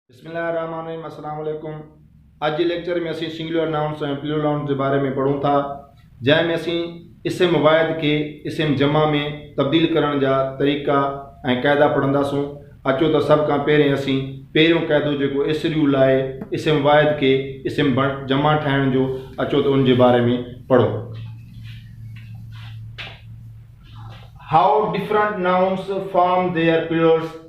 बिस्मिल्लाहिर्रहमानिर्रहीम। अस्सलाम वालेकुम। अज के लेक्चर में असी सिंगुलर नाउन्स और प्लूरल नाउन्स के बारे में पढ़ूँ था, जैमें असी इस्म वाहिद के इस्म जमा में तब्दील करण जा तरीक़ा ऐं क़ायदा पढ़ंदासूं। अचो तो सब का पहिरें असी पहिरियों क़ाइदो जो इस रूल है इस्म वाहिद के इस्म जमा ठाहिण जो, अचो तो उन बारे में पढ़ो। How different nouns form their plurals,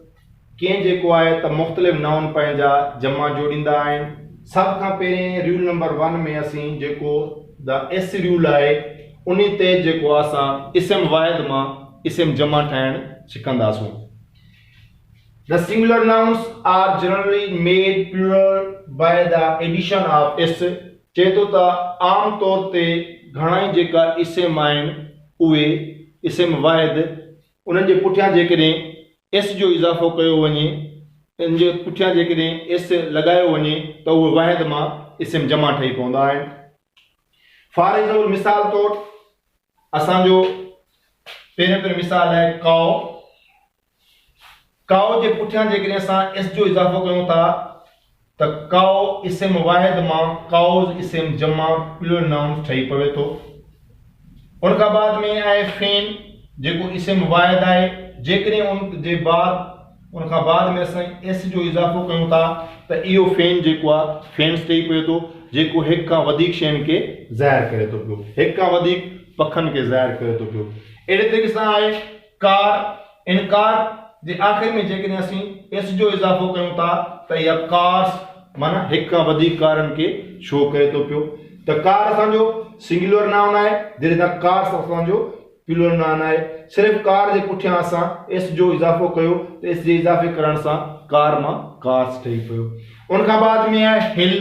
कें जेको आहे त मुख़्तलिफ़ नाउन पंहिंजा जमा जोड़ींदा आहिनि। सब खां पहिरें रूल नंबर 1 में असीं जेको द एस रूल आहे उन ते जेको असां इस्म वाहिद मां इस्म जमा ठाहिण सिखंदासूं। The singular nouns are generally made plural by the addition of S, चए थो त आम तौर ते घणाई जेका इस्म आहिनि उहे इस्म वाहिद उन्हनि जे पुठियां जेकॾहिं एस जो इज़ाफ़ो कयो वञे, इन जे पुठियां जेकॾहिं एस लॻायो वञे त उहे वाहिद मां इस्म जमा ठही पवंदा आहिनि। फॉर एग्जाम्पल मिसाल तौरु असांजो पहिरियों मिसाल आहे काओ। काओ जे पुठियां जेकॾहिं असां एस जो इज़ाफ़ो कयूं था त काओ इस्म वाहिद मां काउज़ इस्म जमा प्लूरल नाउन ठही पवे थो। उन खां बाद में आहे फेन जेको इस्म वाहिद आहे, जेकॾहिं उन खां बाद में असां एस जो इज़ाफ़ो कयूं था त इहो फेन जेको आहे फेन्स ठही पवे थो, जेको हिक खां वधीक शयुनि खे ज़ाहिर करे थो पियो, हिक खां वधीक पखनि खे ज़ाहिर करे थो पियो। अहिड़े तरीक़े सां आहे कार। इन कार जे आख़िर में जेकॾहिं असीं एस जो इज़ाफ़ो कयूं था त इहा कार्स माना हिक खां वधीक कारनि खे शो करे थो पियो। त कार असांजो सिंगुलर नाउन आहे, जॾहिं त कार्स असांजो प्लूरल नाउन आहे। सिर्फ़ कार जे पुठियां असां एस जो इज़ाफ़ो कयो त एस जे इज़ाफ़े करण सां कार मां कार्स ठही पियो। उन खां बाद में आहे हिल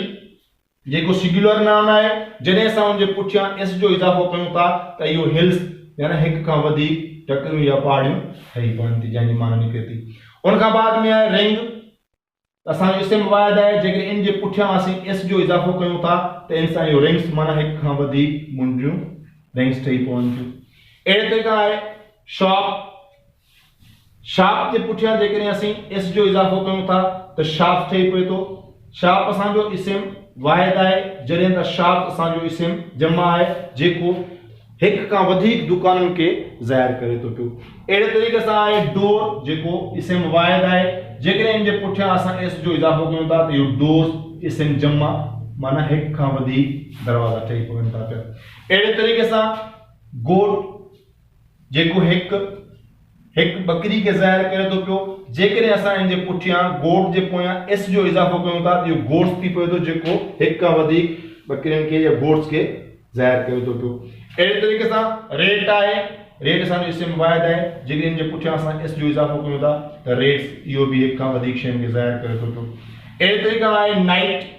जेको सिंगुलर नाउन आहे, जॾहिं असां उन जे पुठियां एस जो इज़ाफ़ो कयूं था त इहो हिल्स यानी हिक खां वधीक टकरियूं या पहाड़ियूं ठही पवनि थी, जंहिंजी माना निकिरे थी। उन खां बाद में आहे रिंग। असांजो इस्म वाहिद आहे, जेकॾहिं इन जे पुठियां असीं एस जो इज़ाफ़ो कयूं था त इन सां इहो रिंग्स माना हिक खां वधीक मुंडियूं रिंग्स ठही पवनि थियूं। अहिड़े तरीक़े आहे शॉप। शार्प जे पुठियां जेकॾहिं असीं एस जो इज़ाफ़ो कयूं था त शार्प ठही पवे थो। शार्प असांजो इस्म वाहिद आहे, जॾहिं त शार्प असांजो इस्म जमा आहे जेको हिक खां वधीक दुकाननि खे ज़ाहिर करे थो पियो। अहिड़े तरीक़े सां आहे डोर जेको इस्म वाहिद आहे, जेकॾहिं इन जे पुठियां असां एस जो इज़ाफ़ो कयूं था त इहो डोर्स इस्म जमा माना हिक खां वधीक दरवाज़ा ठही पवनि था पिया। अहिड़े तरीक़े सां गोट जेको हिक बकरी खे ज़ाहिर करे थो पियो, जेकॾहिं असां इन जे पुठियां गोट जे पोयां एस जो इज़ाफ़ो कयूं था त इहो गोट्स थी पवे थो, जेको हिक खां वधीक बकरियुनि खे या गोट्स खे ज़ाहिर करे थो पियो। अहिड़े तरीक़े सां रेट आहे। रेट असांजो इस्म वाहिद आहे, जेकॾहिं इन जे पुठियां असां एस जो इज़ाफ़ो कयूं था त रेट्स इहो बि हिक खां वधीक शयुनि खे ज़ाहिर करे थो पियो। अहिड़े तरीक़े सां आहे नाइट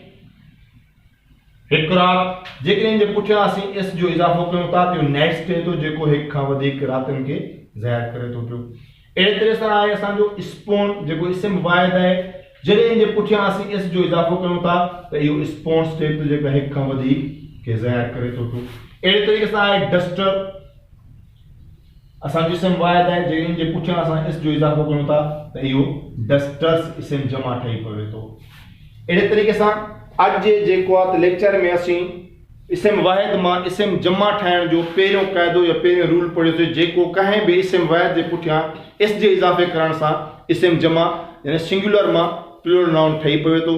हिक रात, जेकॾहिं इन जे पुठियां असीं एस जो इज़ाफ़ो कयूं था त इहो नाइट्स थिए थो, जेको हिक खां वधीक रातिनि खे ज़ाहिर करे थो पियो। अहिड़े तरह सां आहे असांजो स्पून जेको इस्म वाहिद आहे, जॾहिं इन जे पुठियां असीं एस जो इज़ाफ़ो कयूं था त इहो स्पून्स थिए थो, जेका हिक खां वधीक खे ज़ाहिर करे थो पियो। अहिड़े तरीक़े सां आहे डस्टर। असांजो इस्म वाहिद आहे, जॾहिं इन जे पुठियां असां एस जो इज़ाफ़ो कयूं था त इहो डस्टर्स इस्म जमा ठही पवे थो। अहिड़े तरीक़े सां अॼु जे जेको आहे त लेक्चर में असीं इस्म वाहिद मां इस्म जमा ठाहिण जो पहिरियों क़ाइदो या पहिरियों रूल पढ़ियोसीं, जेको कंहिं बि इस्म वाहिद जे पुठियां एस जे इज़ाफ़े करण सां इस्म जमा यानी सिंगुलर मां प्लूरल नाउन ठही पवे थो।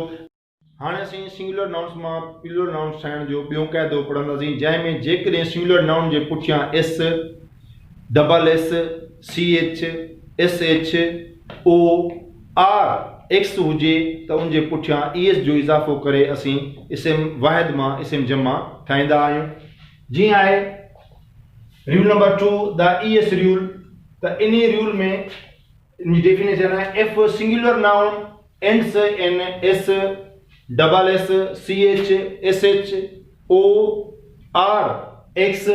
हाणे असीं सिंगुलर नाउन्स मां प्लूरल नाउन्स ठाहिण जो ॿियों क़ाइदो पढ़ंदासीं, जंहिंमें जेकॾहिं सिंगुलर नाउन जे पुठियां S, double S, C H, S H, O, R, X हुजे त उन जे पुठियां ईएस जो इज़ाफ़ो करे असीं इस्म वाहिद मां इस्म जमा ठाहींदा आहियूं। जीअं आहे rule number 2 the ES rule. त इन रूल में इन डेफिनेशन है if singular noun ends in S, double S, C H, S H, O, R, X,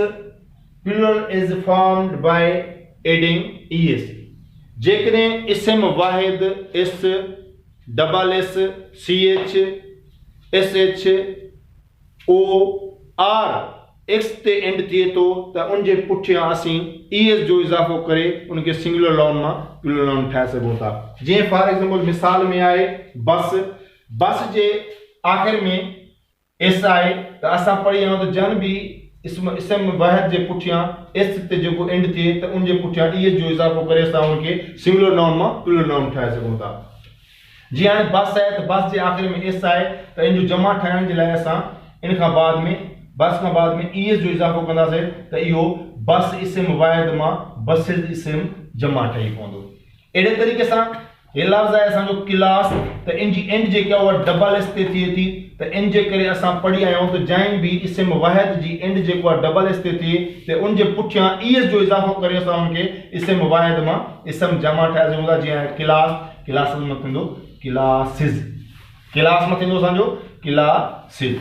plural is formed by adding ES. जेकॾहिं इस्म वाहिद S, double S, C H, S H, O, R, X ते end थिए थो त उन जे पुठियां असीं ईएस जो इज़ाफ़ो करे उनखे सिंगुलर नाउन मां प्लूरल नाउन ठाहे सघूं था। जीअं फॉर एग्जाम्पल मिसाल में आहे बस। बस जे आखिर में एस आहे त असां पढ़ी आहियूं त जन भी इसम वाहिद जे पुठियां एस ते जेको एंड थिए त उन जे पुठियां ईएस जो इज़ाफ़ो करे असां उनखे सिंगुलर नाउन मां प्लूरल नाउन ठाहे सघूं था। जीअं हाणे बस आहे त बस जे आखिर में एस आहे त इन जो जमा ठाहिण जे लाइ असां इन खां बाद में बस खां बाद में ईएस जो इज़ाफ़ो कंदासीं त इहो बस इस्म वाहिद मां बसिस इस्म जमा ठही पवंदो। अहिड़े तरीक़े सां हे लफ़्ज़ आहे असांजो क्लास त इन जी एंड जेका उहा डबल एस ते थिए थी त इन जे करे असां पढ़ी आहियूं त जंहिं बि इस्म वाहिद जी एंड जेको आहे डबल एस ते थिए त उन जे पुठियां ईएस जो इज़ाफ़ो करे असां उनखे इस्म वाहिद मां इस्म जमा ठाहे सघूं था। जीअं क्लास क्लासिस में थींदो क्लासिस, क्लास में थींदो असांजो क्लासिस।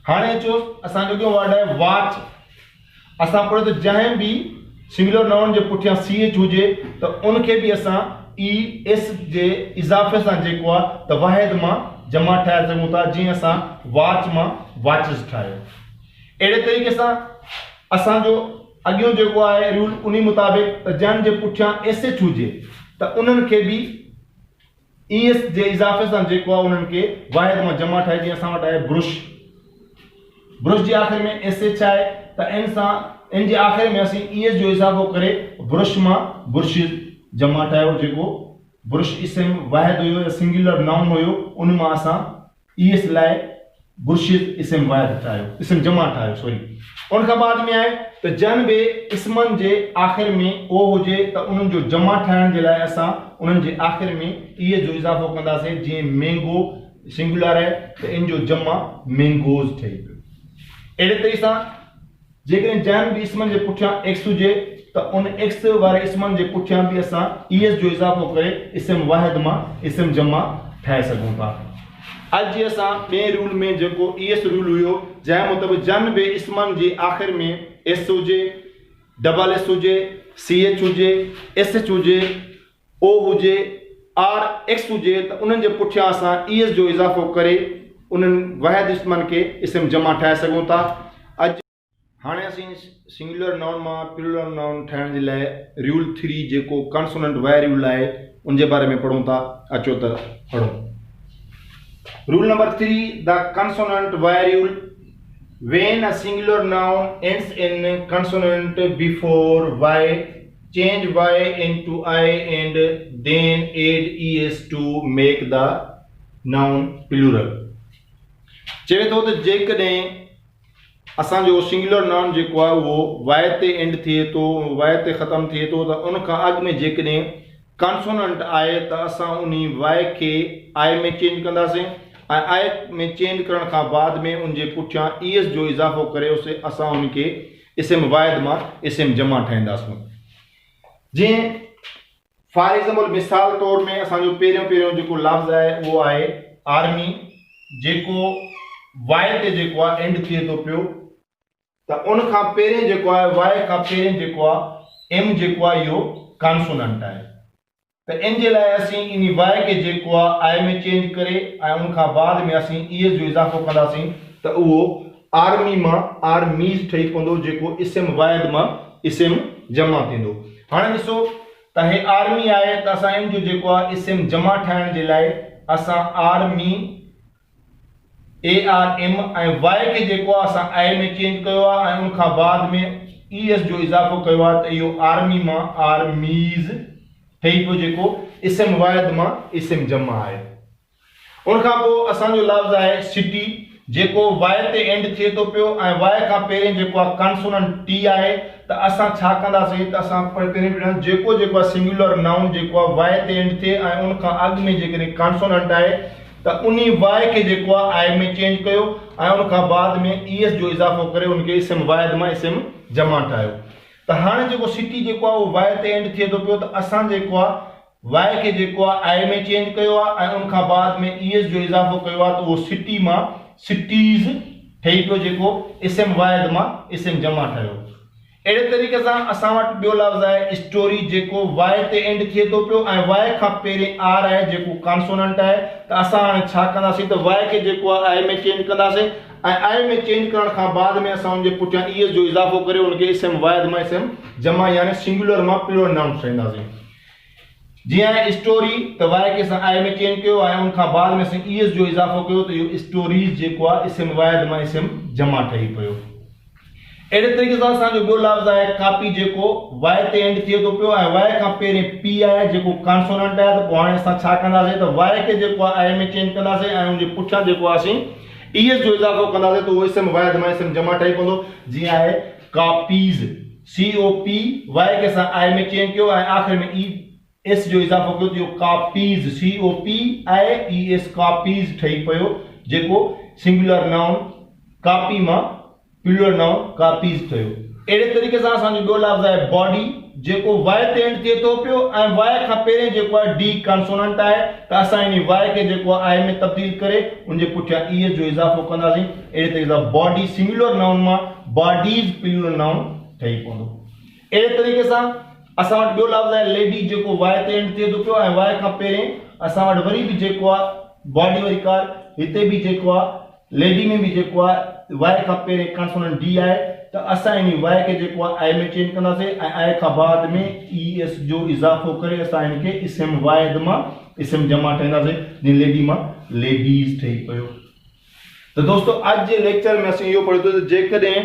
हाणे अचो असांजो ॿियो वर्ड आहे वॉच। असां पढ़ो त जंहिं बि सिंगुलर नाउन जे पुठियां सी एच हुजे त उनखे बि असां ई एस जे इज़ाफ़े सां जेको आहे त वाहिद मां जमा ठाहे सघूं था। जीअं असां वॉच मां वॉचिस ठाहियो। अहिड़े तरीक़े सां असांजो अॻियों जेको आहे रूल उन मुताबिक़ त जंहिं जे पुठियां एस एच हुजे त उन्हनि खे बि ई एस जे इज़ाफ़े सां जेको आहे उन्हनि खे वाहिद मां जमा ठाहे। जीअं असां वटि आहे ब्रुश, ब्रुश जे आख़िर में एस एच आहे त इन जे आख़िर में असीं ई एस जो इज़ाफ़ो करे ब्रुश मां बुर्शिस जमा ठाहियो। जेको ब्रुश इस्म वाहिद हुयो या सिंगुलर नाउन हुयो उन मां असां ई एस लाइ बुर्शिस इस्म वाहिद ठाहियो, इस्म जमा ठाहियो सॉरी। उन खां बाद में आहे त जन बि इस्मनि जे आख़िर में ओ हुजे त उन्हनि जो जमा ठाहिण जे लाइ असां उन्हनि जे आख़िर में ई एस जो इज़ाफ़ो कंदासीं। जीअं मैंगो सिंगुलर आहे त इन जो जमा मैंगोज़ ठही पियो। अहिड़े तरीक़े सां जेकॾहिं जंहिं बि इस्मनि जे पुठियां एक्स हुजे त उन एक्स वारे इस्मनि जे पुठियां बि असां ई एस जो इज़ाफ़ो करे इस्म वाहिद मां इस्म जमा ठाहे सघूं था। अॼु जे असां ॿिए रूल में जेको ई एस रूल हुयो जंहिं मुताबिक़ जन बि इस्मनि जे आख़िर में एस हुजे, डबल एस हुजे, सी एच हुजे, एस एच हुजे, ओ हुजे, आर एक्स हुजे त उन्हनि जे पुठियां असां ई एस जो इज़ाफ़ो करे उन्हनि वाहिद इस्मनि खे इस्म जमा ठाहे सघूं था। अॼु हाणे असीं सिंगुलर नाउन मां प्लूरल नाउन ठाहिण जे लाइ रूल 3 जेको कॉन्सोनेंट वाई रूल आहे उन जे बारे में पढ़ूं था। अचो त पढ़ूं। Rule number 3 the consonant Y rule. When a singular noun ends in consonant before y, change y into I and then add es to make the noun plural। चवे थो त जेकॾहिं असांजो सिंगुलर नाउन जेको आहे उहो वाई ते end थिए थो, वाई ते ख़तमु थिए थो त उन खां अॻु में जेकॾहिं कॉन्सोनेंट आहे त असां उन वाई खे आई में चेंज कंदासीं ऐं आई में चेंज करण खां बाद में उन जे पुठियां ई एस जो इज़ाफ़ो करे असां उनखे इस्म वाहिद मां इस्म जमा ठाहींदासीं। जीअं फॉर एग्जाम्पल मिसाल तौर में असांजो पहिरियों जेको लफ़्ज़ आहे उहो आहे आर्मी, जेको वाई ते जेको आहे एंड थिए थो पियो त उन खां पहिरियों जेको आहे वाई खां पहिरियों जेको आहे एम जेको आहे इहो कॉन्सोनेंट आहे त इन जे लाइ असीं इन वाई खे जेको आहे आई में चेंज करे ऐं उन खां बाद में असीं ई एस जो इज़ाफ़ो कंदासीं त उहो आर्मी मां आर्मीज़ ठही पवंदो जेको इस्म वाहिद मां इस्म जमा थींदो। हाणे ॾिसो त हे आर्मी आहे त असां इन जो जेको आहे इस्म जमा ठाहिण जे लाइ असां आर्मी ए आर एम ऐं वाई खे जेको आहे असां आई में चेंज कयो आहे ऐं उन खां बाद में ई एस जो इज़ाफ़ो कयो आहे त इहो आर्मी मां आर्मीज़ ठही पियो जेको इस्म वाहिद मां इस्म जमा आहे। उन खां पोइ असांजो लफ़्ज़ आहे सिटी, जेको वाई ते एंड थिए थो पियो ऐं वाई खां पहिरियों जेको आहे कॉन्सोनेंट टी आहे त असां छा कंदासीं त असां पहिरियों जेको आहे सिंगुलर नाउन जेको आहे वाई ते एंड थिए ऐं उन खां अॻु में जेकॾहिं कॉन्सोनेंट आहे त उन वाई खे जेको आहे आई में चेंज कयो ऐं उन खां बाद में ई एस जो इज़ाफ़ो करे उनखे इस्म वाहिद मां इस्म जमा ठाहियो। त हाणे जेको सिटी जेको आहे उहो वाई ते एंड थिए थो पियो त असां जेको आहे वाई खे जेको आहे आई में चेंज कयो आहे ऐं उन खां बाद में ई एस जो इज़ाफ़ो कयो आहे त उहो सिटी मां सिटीज़ ठही पियो जेको इस्म वाहिद मां इस्म जमा ठहियो। अहिड़े तरीक़े सां असां वटि ॿियो लफ़्ज़ आहे स्टोरी, जेको वाई ते एंड थिए थो पियो ऐं वाई खां पहिरियों आर आहे जेको कॉन्सोनेंट आहे त असां हाणे छा कंदासीं त वाई खे जेको आहे आई में चेंज कंदासीं ऐं आई में चेंज करण खां बाद में असां उनजे पुठियां ई एस जो इज़ाफ़ो करे उनखे इस्म वाहिद मां इस्म जमा यानी सिंगुलर मां प्लूरल नाउन ठाहींदासीं। जी स्टोरी तो वाई के आई में चेंज किया उन बाद में ईएस जो इजाफो किया तो ये स्टोरीज जो इसम वाहिद में इसम जमा ठही पियो। अड़े तरीके से असो बो लफ्ज़ है कापी जो वाई ते एंड थे तो पियो वाई का पेरे पी है जो कॉन्सोनेंट है तो हाँ अस छा कंदासीं तो वाई के जो आई में चेंज कंदासीं उनके पुठियां जो असीं ईएस जो इजाफो कंदासीं तो वो इसम वाहिद में इसम जमा ठही पवंदो। जी है कॉपीज COP वाई के आई में चेंज किया आखिर में ई एस जो इजाफो किया तो कॉपीज COPIES कॉपीज ठही पियो जो सिंगुलर नाउन कॉपी में प्लूरल नाउन कॉपीज थियो। अड़े तरीके से असो बो लफ्ज़ है बॉडी जो वाई ते एंड थे तो पियो वाई का पेरे जो डी कॉन्सोनेंट है तो अस इन वाई के जो आई में तब्दील करे उनके पुठियां ईएस जो इजाफो कंदासीं। अड़े तरीके से बॉडी सिंगुलर नाउन में बॉडीज प्लूरल नाउन ठही पवंदो। अड़े तरीके से अस वटि बो लफ्ज़ है लेडी जो वाई ते एंड थे तो पियो वाई का पेरे अस वटि वरी भी जो बॉडी वाली कार हिते भी जो लेडी में भी जो वाई का पेरे कॉन्सोनेंट डी है तो अस इन वाई के जो आई में चेंज कंदासीं आई का बाद में ईएस जो इजाफो करे अस इनके इसम वाहिद में इसम जमा ठहींदासीं जी लेडी में लेडीज ठही पियो। तो दोस्तों आज के लेक्चर में असीं इहो पढ़ियो तो जेकॾहिं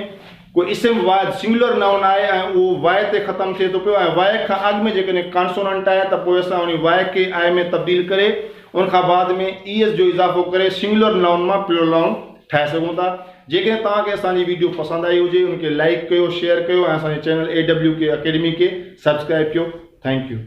कोई इसम वाहिद सिंगुलर नाउन है वो वाई ते खत्म थे तो पियो वाई का अग में जेकॾहिं कॉन्सोनेंट है तो पोइ असां उन वाई के आई में तब्दील करे उन बाद में ईएस जो इजाफो करे सिंगुलर नाउन में प्लूरल नाउन ठाहे सघूं था। जेकॾहिं तव्हांखे असांजी वीडियो पसंद आई हुजे उनके लाइक कयो शेयर कयो ऐं असांजे चैनल AWK अकेडमी के सब्सक्राइब कयो। Thank U.